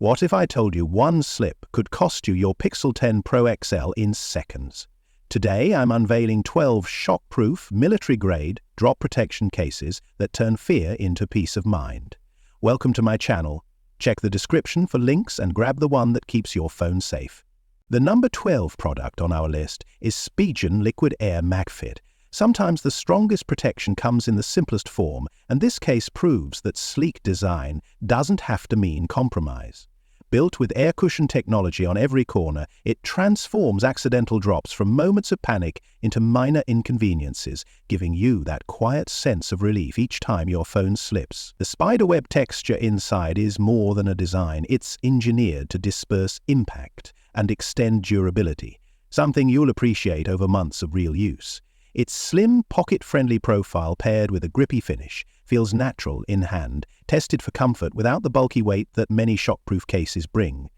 What if I told you one slip could cost you your Pixel 10 Pro XL in seconds? Today I'm unveiling 12 shockproof, military-grade drop protection cases that turn fear into peace of mind. Welcome to my channel. Check the description for links and grab the one that keeps your phone safe. The number 12 product on our list is Spigen Liquid Air MagFit. Sometimes the strongest protection comes in the simplest form, and this case proves that sleek design doesn't have to mean compromise. Built with air cushion technology on every corner, it transforms accidental drops from moments of panic into minor inconveniences, giving you that quiet sense of relief each time your phone slips. The spiderweb texture inside is more than a design. It's engineered to disperse impact and extend durability, something you'll appreciate over months of real use. Its slim, pocket-friendly profile paired with a grippy finish feels natural in hand, tested for comfort without the bulky weight that many shockproof cases bring.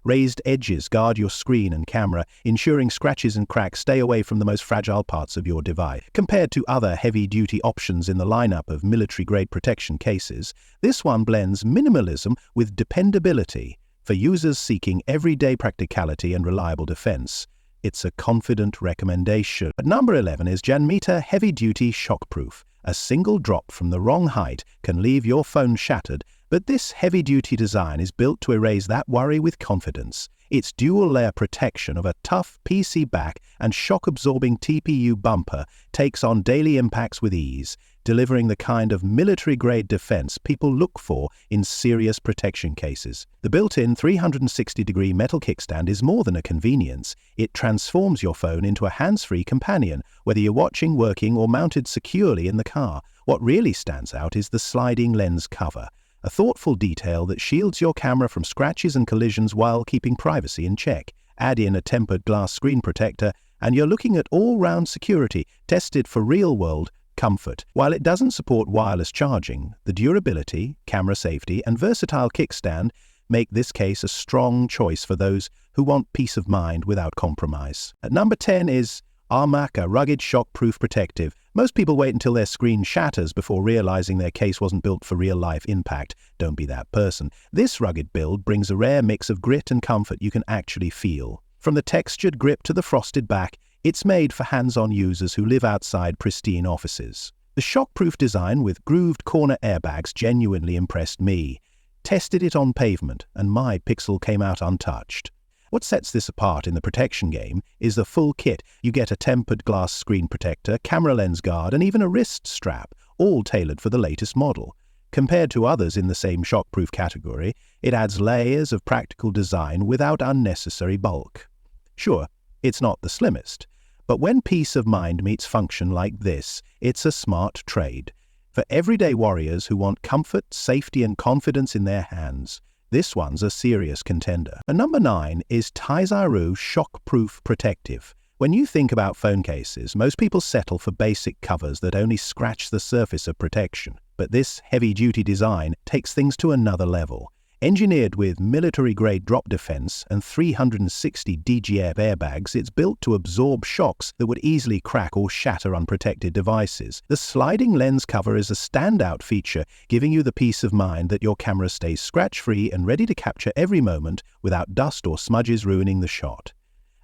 Raised edges guard your screen and camera, ensuring scratches and cracks stay away from the most fragile parts of your device. Compared to other heavy-duty options in the lineup of military-grade protection cases, this one blends minimalism with dependability. For users seeking everyday practicality and reliable defense, it's a confident recommendation. At number 11 is Janmitta Heavy Duty Shockproof. A single drop from the wrong height can leave your phone shattered, but this heavy-duty design is built to erase that worry with confidence. Its dual-layer protection of a tough PC back and shock-absorbing TPU bumper takes on daily impacts with ease, delivering the kind of military-grade defense people look for in serious protection cases. The built-in 360-degree metal kickstand is more than a convenience. It transforms your phone into a hands-free companion, whether you're watching, working, or mounted securely in the car. What really stands out is the sliding lens cover, a thoughtful detail that shields your camera from scratches and collisions while keeping privacy in check. Add in a tempered glass screen protector, and you're looking at all-round security, tested for real-world comfort. While it doesn't support wireless charging, the durability, camera safety, and versatile kickstand make this case a strong choice for those who want peace of mind without compromise. At number 10 is RMOCR Rugged Shockproof Protective. Most people wait until their screen shatters before realizing their case wasn't built for real-life impact. Don't be that person. This rugged build brings a rare mix of grit and comfort you can actually feel. From the textured grip to the frosted back, it's made for hands-on users who live outside pristine offices. The shockproof design with grooved corner airbags genuinely impressed me. Tested it on pavement, and my Pixel came out untouched. What sets this apart in the protection game is the full kit. You get a tempered glass screen protector, camera lens guard, and even a wrist strap, all tailored for the latest model. Compared to others in the same shockproof category, it adds layers of practical design without unnecessary bulk. Sure, it's not the slimmest, but when peace of mind meets function like this, it's a smart trade. For everyday warriors who want comfort, safety, and confidence in their hands, this one's a serious contender. And number 9 is Taisairu Shockproof Protective. When you think about phone cases, most people settle for basic covers that only scratch the surface of protection. But this heavy-duty design takes things to another level. Engineered with military-grade drop defense and 360 DGF airbags, it's built to absorb shocks that would easily crack or shatter unprotected devices. The sliding lens cover is a standout feature, giving you the peace of mind that your camera stays scratch-free and ready to capture every moment without dust or smudges ruining the shot.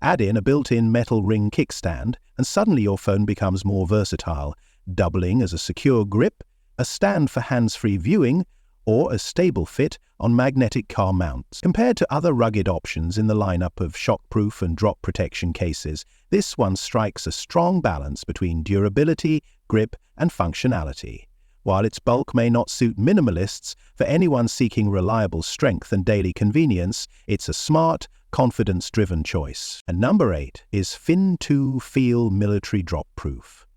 Add in a built-in metal ring kickstand, and suddenly your phone becomes more versatile, doubling as a secure grip, a stand for hands-free viewing, or a stable fit on magnetic car mounts. Compared to other rugged options in the lineup of shockproof and drop protection cases, this one strikes a strong balance between durability, grip, and functionality. While its bulk may not suit minimalists, for anyone seeking reliable strength and daily convenience, it's a smart, confidence-driven choice. And number 8 is FNTCASE Feel Military Drop Proof.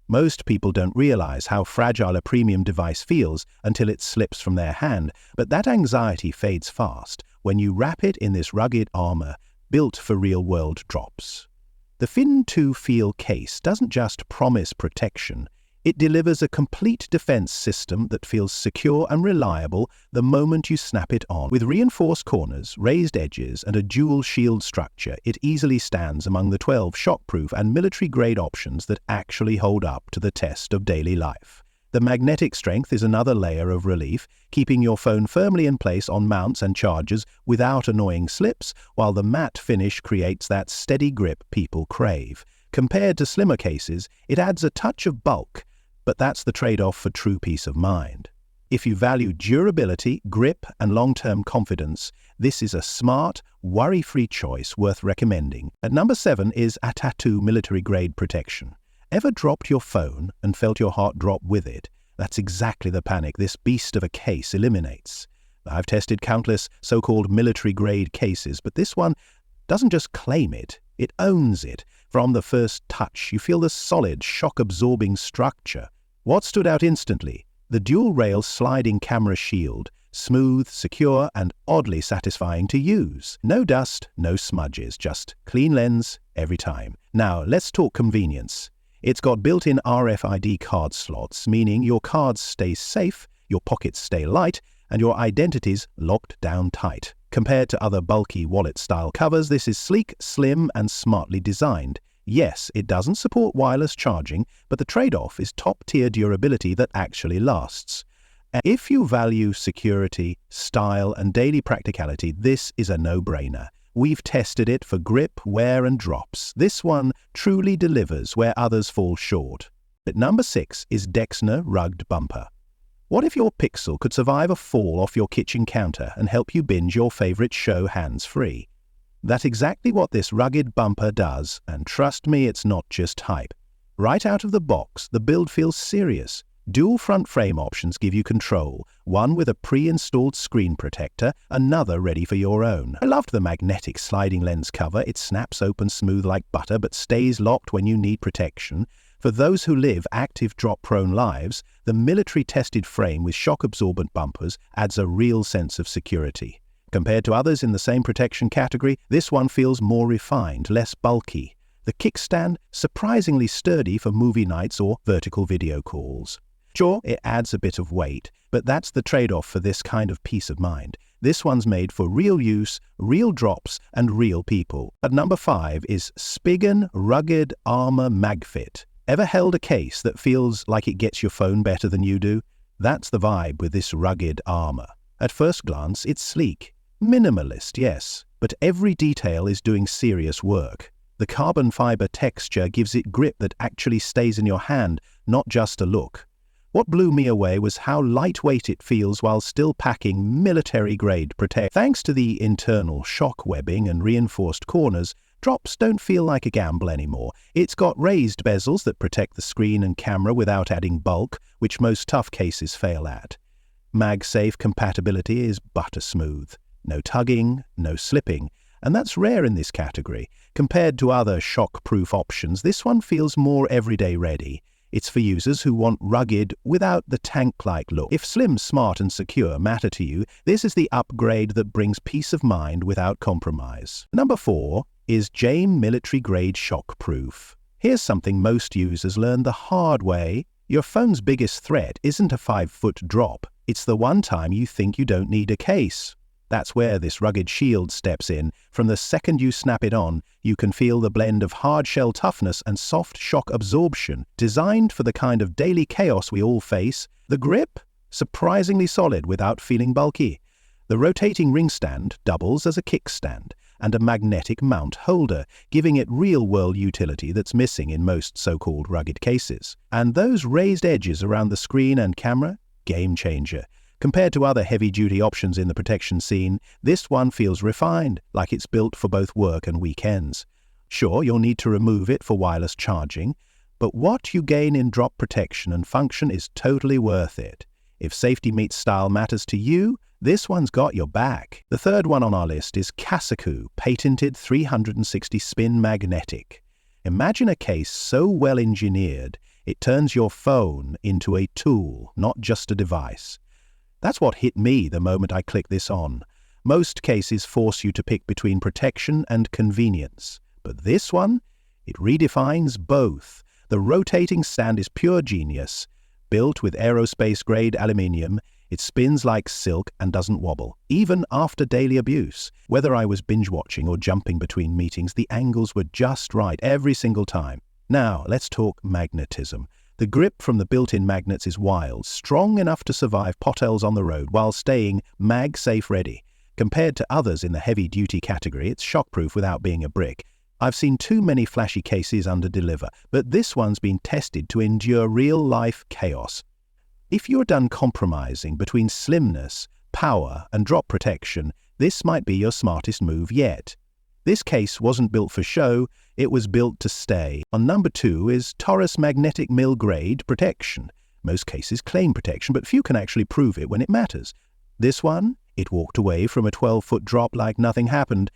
Most people don't realize how fragile a premium device feels until it slips from their hand, but that anxiety fades fast when you wrap it in this rugged armor built for real-world drops. The FNTCASE Feel case doesn't just promise protection, it delivers a complete defense system that feels secure and reliable the moment you snap it on. With reinforced corners, raised edges, and a dual shield structure, it easily stands among the 12 shockproof and military-grade options that actually hold up to the test of daily life. The magnetic strength is another layer of relief, keeping your phone firmly in place on mounts and chargers without annoying slips, while the matte finish creates that steady grip people crave. Compared to slimmer cases, it adds a touch of bulk, but that's the trade-off for true peace of mind. If you value durability, grip, and long-term confidence, this is a smart, worry-free choice worth recommending. At number 7 is ATATOO military-grade protection. Ever dropped your phone and felt your heart drop with it? That's exactly the panic this beast of a case eliminates. I've tested countless so-called military-grade cases, but this one doesn't just claim it, it owns it. From the first touch, you feel the solid, shock-absorbing structure. What stood out instantly? The dual-rail sliding camera shield, smooth, secure, and oddly satisfying to use. No dust, no smudges, just clean lens every time. Now, let's talk convenience. It's got built-in RFID card slots, meaning your cards stay safe, your pockets stay light, and your identity's locked down tight. Compared to other bulky wallet-style covers, this is sleek, slim, and smartly designed. Yes, it doesn't support wireless charging, but the trade-off is top-tier durability that actually lasts. And if you value security, style, and daily practicality, this is a no-brainer. We've tested it for grip, wear, and drops. This one truly delivers where others fall short. At number 6 is Dexnor Rugged Bumper. What if your Pixel could survive a fall off your kitchen counter and help you binge your favorite show hands-free? That's exactly what this rugged bumper does, and trust me, it's not just hype. Right out of the box, the build feels serious. Dual front frame options give you control, one with a pre-installed screen protector, another ready for your own. I loved the magnetic sliding lens cover. It snaps open smooth like butter but stays locked when you need protection. For those who live active drop-prone lives, the military-tested frame with shock-absorbent bumpers adds a real sense of security. Compared to others in the same protection category, this one feels more refined, less bulky. The kickstand, surprisingly sturdy for movie nights or vertical video calls. Sure, it adds a bit of weight, but that's the trade-off for this kind of peace of mind. This one's made for real use, real drops, and real people. At number 5 is Spigen Rugged Armor MagFit. Ever held a case that feels like it gets your phone better than you do? That's the vibe with this rugged armor. At first glance, it's sleek. Minimalist, yes, but every detail is doing serious work. The carbon fiber texture gives it grip that actually stays in your hand, not just a look. What blew me away was how lightweight it feels while still packing military-grade protection. Thanks to the internal shock webbing and reinforced corners, drops don't feel like a gamble anymore. It's got raised bezels that protect the screen and camera without adding bulk, which most tough cases fail at. MagSafe compatibility is butter smooth. No tugging, no slipping, and that's rare in this category. Compared to other shock-proof options, this one feels more everyday ready. It's for users who want rugged without the tank-like look. If slim, smart, and secure matter to you, this is the upgrade that brings peace of mind without compromise. Number 4 is JAME military-grade Shockproof. Here's something most users learn the hard way. Your phone's biggest threat isn't a 5-foot drop. It's the one time you think you don't need a case. That's where this rugged shield steps in. From the second you snap it on, you can feel the blend of hard-shell toughness and soft shock absorption. Designed for the kind of daily chaos we all face, the grip? Surprisingly solid without feeling bulky. The rotating ring stand doubles as a kickstand and a magnetic mount holder, giving it real-world utility that's missing in most so-called rugged cases. And those raised edges around the screen and camera? Game changer. Compared to other heavy-duty options in the protection scene, this one feels refined, like it's built for both work and weekends. Sure, you'll need to remove it for wireless charging, but what you gain in drop protection and function is totally worth it. If safety meets style matters to you, this one's got your back. The third one on our list is CASEKOO, patented 360-spin magnetic. Imagine a case so well-engineered, it turns your phone into a tool, not just a device. That's what hit me the moment I clicked this on. Most cases force you to pick between protection and convenience. But this one? It redefines both. The rotating stand is pure genius. Built with aerospace-grade aluminium, it spins like silk and doesn't wobble, even after daily abuse. Whether I was binge-watching or jumping between meetings, the angles were just right every single time. Now, let's talk magnetism. The grip from the built-in magnets is wild, strong enough to survive potholes on the road while staying mag-safe ready. Compared to others in the heavy-duty category, it's shockproof without being a brick. I've seen too many flashy cases under-deliver, but this one's been tested to endure real-life chaos. If you're done compromising between slimness, power, and drop protection, this might be your smartest move yet. This case wasn't built for show, it was built to stay. On number 2 is TORRAS Magnetic Mill Grade Protection. Most cases claim protection, but few can actually prove it when it matters. This one, it walked away from a 12-foot drop like nothing happened.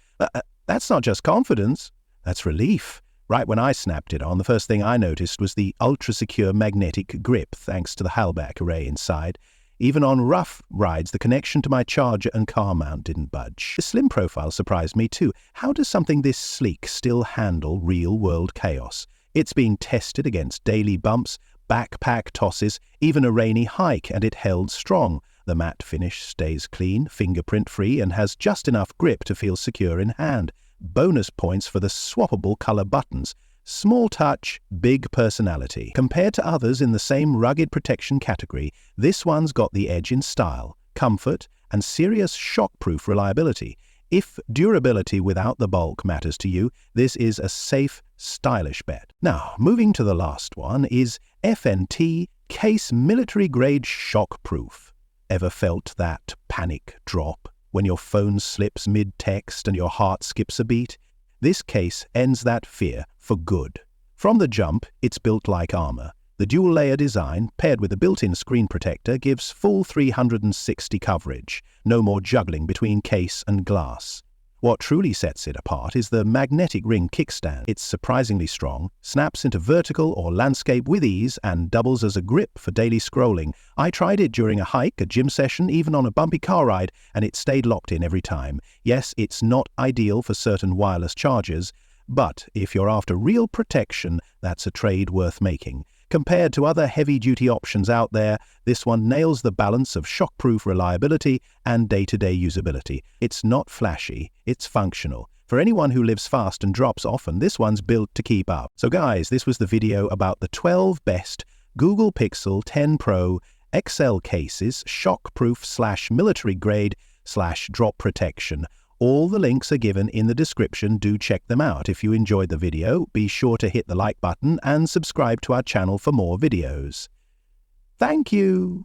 That's not just confidence, that's relief. Right when I snapped it on, the first thing I noticed was the ultra-secure magnetic grip, thanks to the Hallback array inside. Even on rough rides, the connection to my charger and car mount didn't budge. The slim profile surprised me too. How does something this sleek still handle real-world chaos? It's being tested against daily bumps, backpack tosses, even a rainy hike, and it held strong. The matte finish stays clean, fingerprint-free, and has just enough grip to feel secure in hand. Bonus points for the swappable color buttons. Small touch, big personality. Compared to others in the same rugged protection category, this one's got the edge in style, comfort, and serious shockproof reliability. If durability without the bulk matters to you, this is a safe, stylish bet. Now, moving to the last one is FNTCASE Military Grade Shockproof. Ever felt that panic drop when your phone slips mid-text and your heart skips a beat? This case ends that fear for good. From the jump, it's built like armor. The dual-layer design, paired with a built-in screen protector, gives full 360 coverage. No more juggling between case and glass. What truly sets it apart is the magnetic ring kickstand. It's surprisingly strong, snaps into vertical or landscape with ease, and doubles as a grip for daily scrolling. I tried it during a hike, a gym session, even on a bumpy car ride, and it stayed locked in every time. Yes, it's not ideal for certain wireless chargers, but if you're after real protection, that's a trade worth making. Compared to other heavy-duty options out there, this one nails the balance of shockproof reliability and day-to-day usability. It's not flashy, it's functional. For anyone who lives fast and drops often, this one's built to keep up. So guys, this was the video about the 12 best Google Pixel 10 Pro XL cases, shockproof / military grade / drop protection. All the links are given in the description. Do check them out. If you enjoyed the video, be sure to hit the like button and subscribe to our channel for more videos. Thank you!